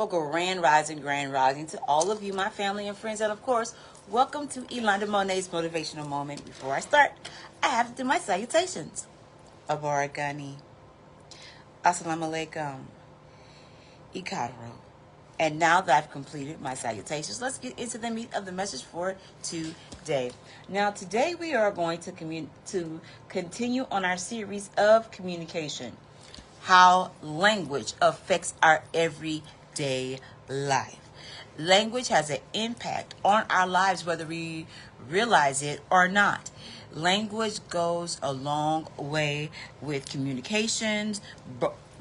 Well, grand rising to all of you, my family and friends, and of course, welcome to Yolanda Monet's Motivational Moment. Before I start, I have to do my salutations. Abaragani, Assalamu alaikum, Ikadro. And now that I've completed my salutations, let's get into the meat of the message for today. Now, today we are going to continue on our series of communication, how language affects our everyday life. Language has an impact on our lives whether we realize it or not. Language goes a long way with communications,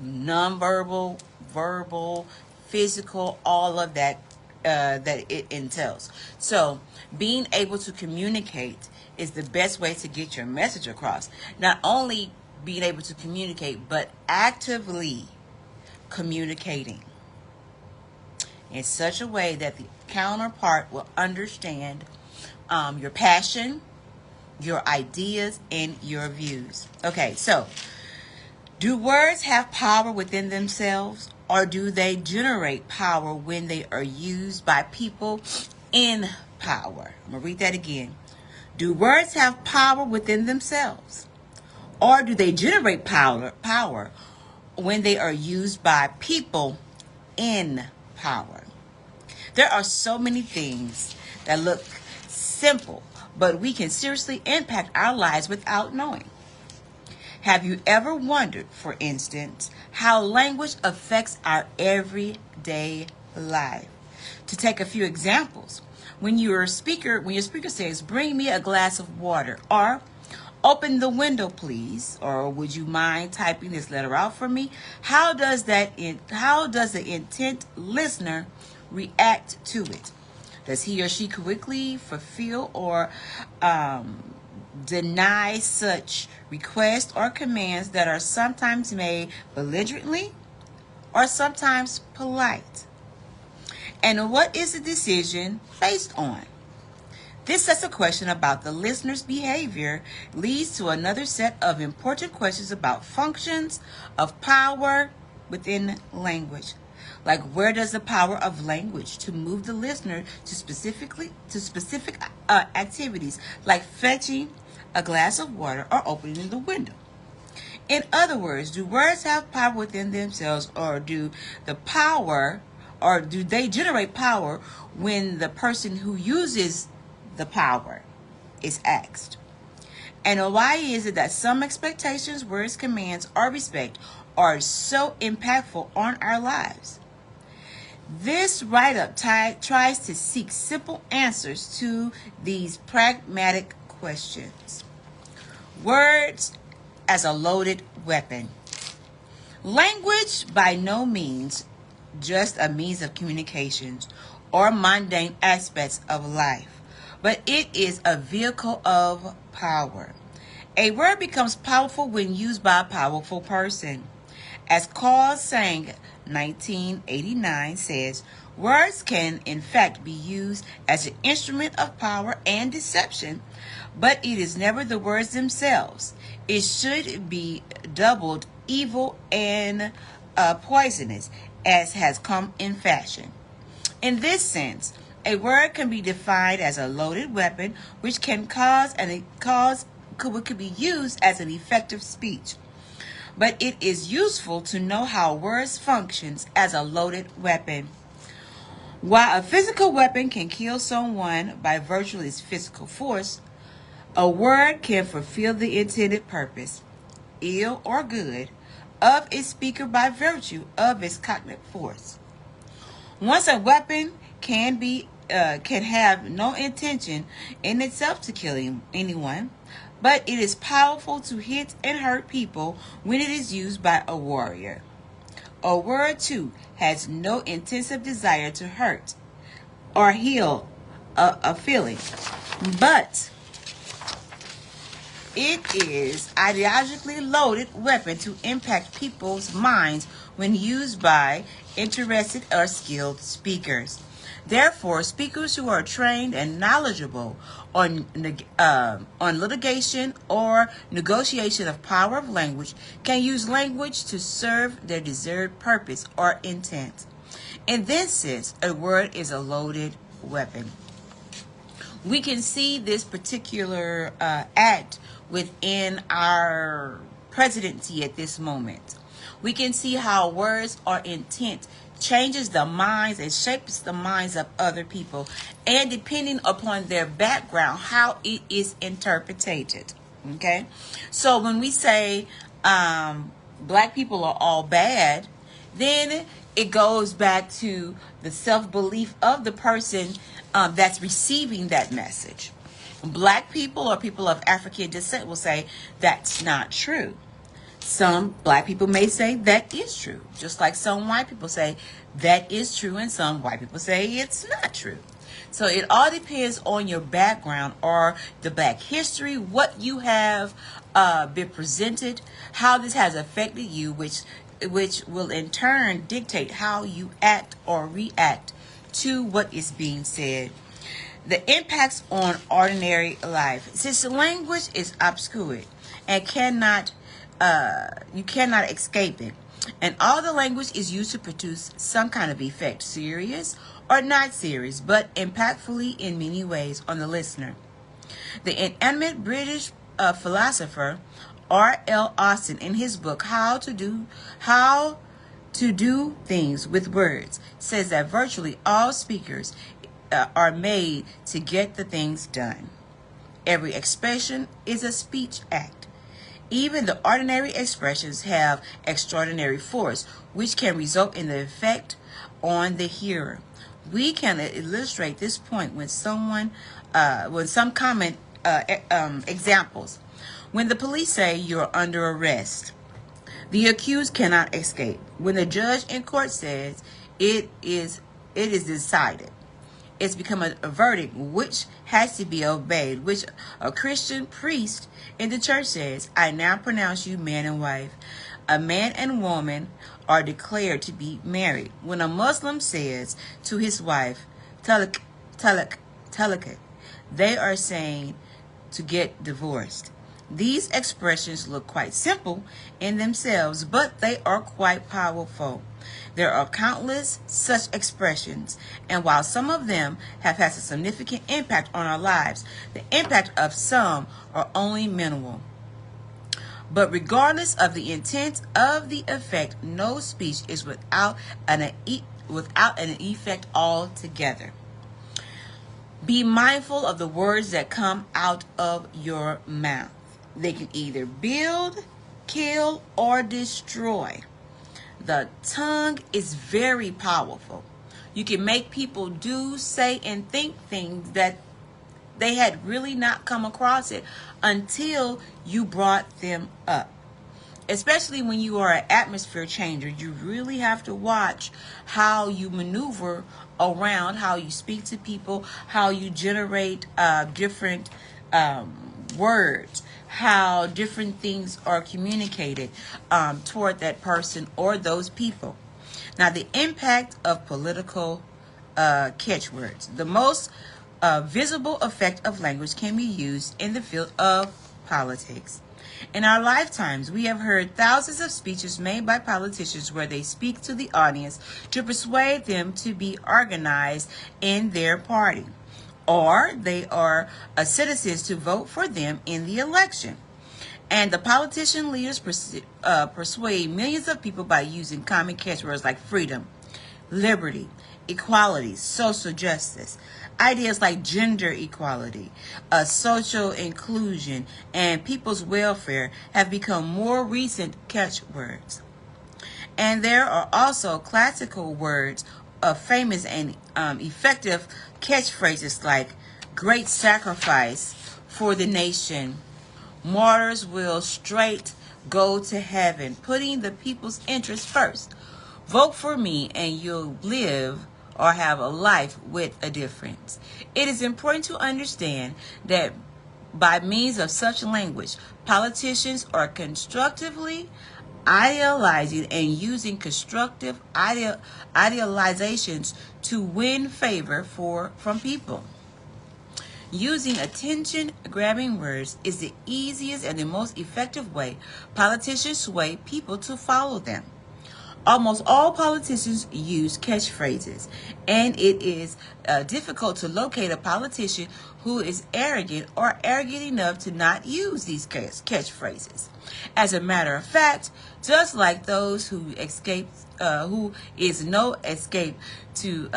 nonverbal, verbal, physical, all of that that it entails. So being able to communicate is the best way to get your message across. Not only being able to communicate, but actively communicating in such a way that the counterpart will understand your passion, your ideas, and your views. Okay, so do words have power within themselves, or do they generate power when they are used by people in power? I'm going to read that again. Do words have power within themselves, or do they generate power when they are used by people in power? There are so many things that look simple, but we can seriously impact our lives without knowing. Have you ever wondered, for instance, how language affects our everyday life? To take a few examples, when your speaker says, "Bring me a glass of water," or "Open the window, please," or "Would you mind typing this letter out for me?" How does the intent listener react to it? Does he or she quickly fulfill or deny such requests or commands that are sometimes made belligerently or sometimes polite? And what is the decision based on? This sets a question about the listener's behavior, leads to another set of important questions about functions of power within language. Like, where does the power of language to move the listener to specific activities, like fetching a glass of water or opening the window? In other words, do words have power within themselves, or do they generate power when the person who uses the power is asked? And why is it that some expectations, words, commands, or respect are so impactful on our lives? This write-up tries to seek simple answers to these pragmatic questions. Words as a loaded weapon. Language by no means just a means of communications or mundane aspects of life, but it is a vehicle of power. A word becomes powerful when used by a powerful person. As Carl Sagan, 1989, says, words can in fact be used as an instrument of power and deception, but it is never the words themselves. It should be doubled evil and poisonous, as has come in fashion. In this sense, a word can be defined as a loaded weapon which can could be used as an effective speech. But it is useful to know how words functions as a loaded weapon. While a physical weapon can kill someone by virtue of its physical force, a word can fulfill the intended purpose, ill or good, of its speaker by virtue of its cognitive force. Once a weapon can have no intention in itself to kill anyone, but it is powerful to hit and hurt people when it is used by a warrior. A word, too, has no intensive desire to hurt or heal a feeling, but it is ideologically loaded weapon to impact people's minds when used by interested or skilled speakers. Therefore, speakers who are trained and knowledgeable on litigation or negotiation of power of language can use language to serve their desired purpose or intent. In this sense, a word is a loaded weapon. We can see this particular act within our presidency at this moment. We can see how words or intent changes the minds and shapes the minds of other people, and depending upon their background, how it is interpreted. Okay, so when we say black people are all bad, then it goes back to the self-belief of the person that's receiving that message. Black people or people of African descent will say that's not true. Some black people may say that is true, just like some white people say that is true, and some white people say it's not true. So it all depends on your background or the black history, what you have been presented, how this has affected you, which will in turn dictate how you act or react to what is being said. The impacts on ordinary life. Since the language is obscure and you cannot escape it, and all the language is used to produce some kind of effect, serious or not serious, but impactfully in many ways on the listener. The eminent British philosopher R.L. Austin, in his book How to Do Things with Words, says that virtually all speakers are made to get the things done. Every expression is a speech act. Even the ordinary expressions have extraordinary force, which can result in the effect on the hearer. We can illustrate this point with some common examples. When the police say you're under arrest, the accused cannot escape. When the judge in court says it is decided, it's become a verdict which has to be obeyed, which a Christian priest in the church says, I now pronounce you man and wife. A man and woman are declared to be married. When a Muslim says to his wife, talak, they are saying to get divorced. These expressions look quite simple in themselves, but they are quite powerful. There are countless such expressions, and while some of them have had a significant impact on our lives, the impact of some are only minimal. But regardless of the intent of the effect, no speech is without an effect altogether. Be mindful of the words that come out of your mouth. They can either build, kill, or destroy. The tongue is very powerful. You can make people do, say, and think things that they had really not come across it until you brought them up. Especially when you are an atmosphere changer, you really have to watch how you maneuver around, how you speak to people, how you generate different words, how different things are communicated toward that person or those people. Now, the impact of political catchwords. The most visible effect of language can be used in the field of politics. In our lifetimes, we have heard thousands of speeches made by politicians where they speak to the audience to persuade them to be organized in their party, or they are citizens to vote for them in the election. And the politician leaders persuade millions of people by using common catchwords like freedom, liberty, equality, social justice. Ideas like gender equality, social inclusion, and people's welfare have become more recent catchwords. And there are also classical words of famous and effective catchphrases like great sacrifice for the nation, martyrs will straight go to heaven, putting the people's interest first, vote for me and you'll live or have a life with a difference. It is important to understand that by means of such language, politicians are constructively idealizing and using constructive idealizations to win favor from people. Using attention-grabbing words is the easiest and the most effective way politicians sway people to follow them. Almost all politicians use catchphrases, and it is difficult to locate a politician who is arrogant or arrogant enough to not use these catchphrases. As a matter of fact, just like those who is no escape to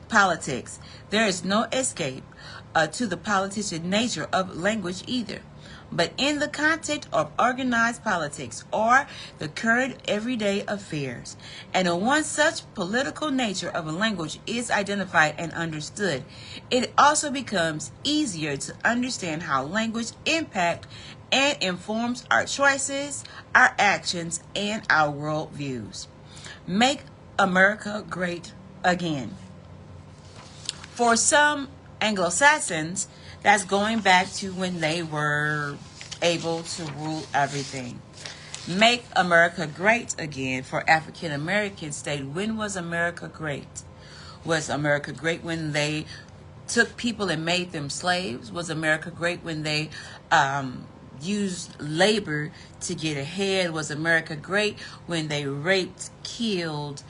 politics, there is no escape to the politician nature of language either. But in the context of organized politics or the current everyday affairs, and when one such political nature of a language is identified and understood, it also becomes easier to understand how language impacts and informs our choices, our actions, and our worldviews. Make America great again. For some Anglo-Saxons, that's going back to when they were able to rule everything. Make America great again for African American state. When was America great? Was America great when they took people and made them slaves? Was America great when they used labor to get ahead? Was America great when they raped, killed,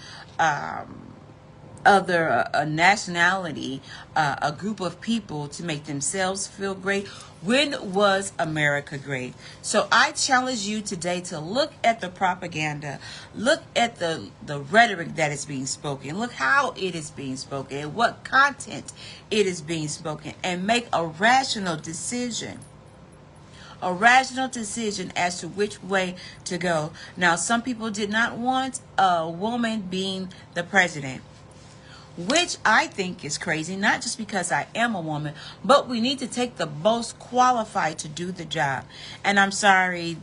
other nationality, a group of people to make themselves feel great? When was America great? So I challenge you today to look at the propaganda, look at the rhetoric that is being spoken, look how it is being spoken, and what content it is being spoken, and make a rational decision. A rational decision as to which way to go. Now, some people did not want a woman being the president, which I think is crazy, not just because I am a woman, but we need to take the most qualified to do the job. And I'm sorry,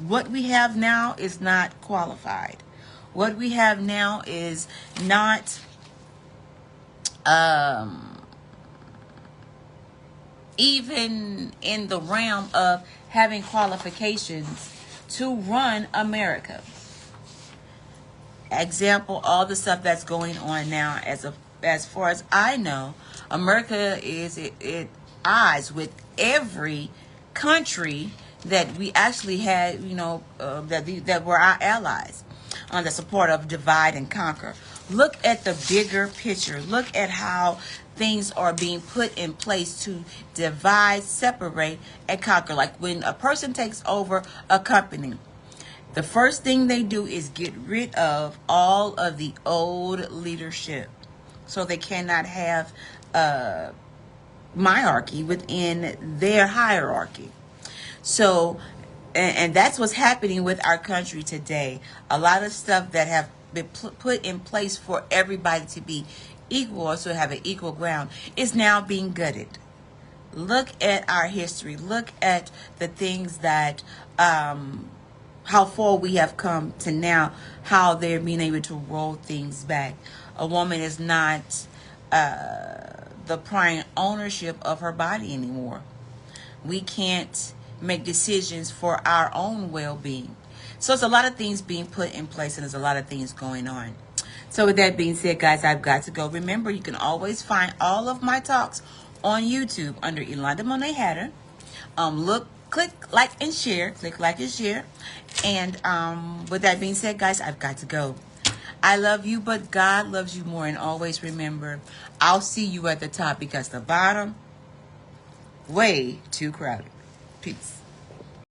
what we have now is not qualified. What we have now is not even in the realm of having qualifications to run America. Example, all the stuff that's going on now, as far as I know, America is at odds with every country that we actually had, that were our allies on the support of divide and conquer. Look at the bigger picture. Look at how things are being put in place to divide, separate, and conquer. Like when a person takes over a company, the first thing they do is get rid of all of the old leadership, so they cannot have hierarchy within their hierarchy. So, and that's what's happening with our country today. A lot of stuff that have been put in place for everybody to be equal, or to have an equal ground, is now being gutted. Look at our history. Look at the things that how far we have come to now, how they're being able to roll things back. A woman is not the prime ownership of her body anymore. We can't make decisions for our own well-being. So it's a lot of things being put in place, and there's a lot of things going on. So with that being said, guys, I've got to go. Remember, you can always find all of my talks on YouTube under Yolanda Monet Hatter. Click like and share. Click like and share. And with that being said, guys, I've got to go. I love you, but God loves you more. And always remember, I'll see you at the top, because the bottom, way too crowded. Peace.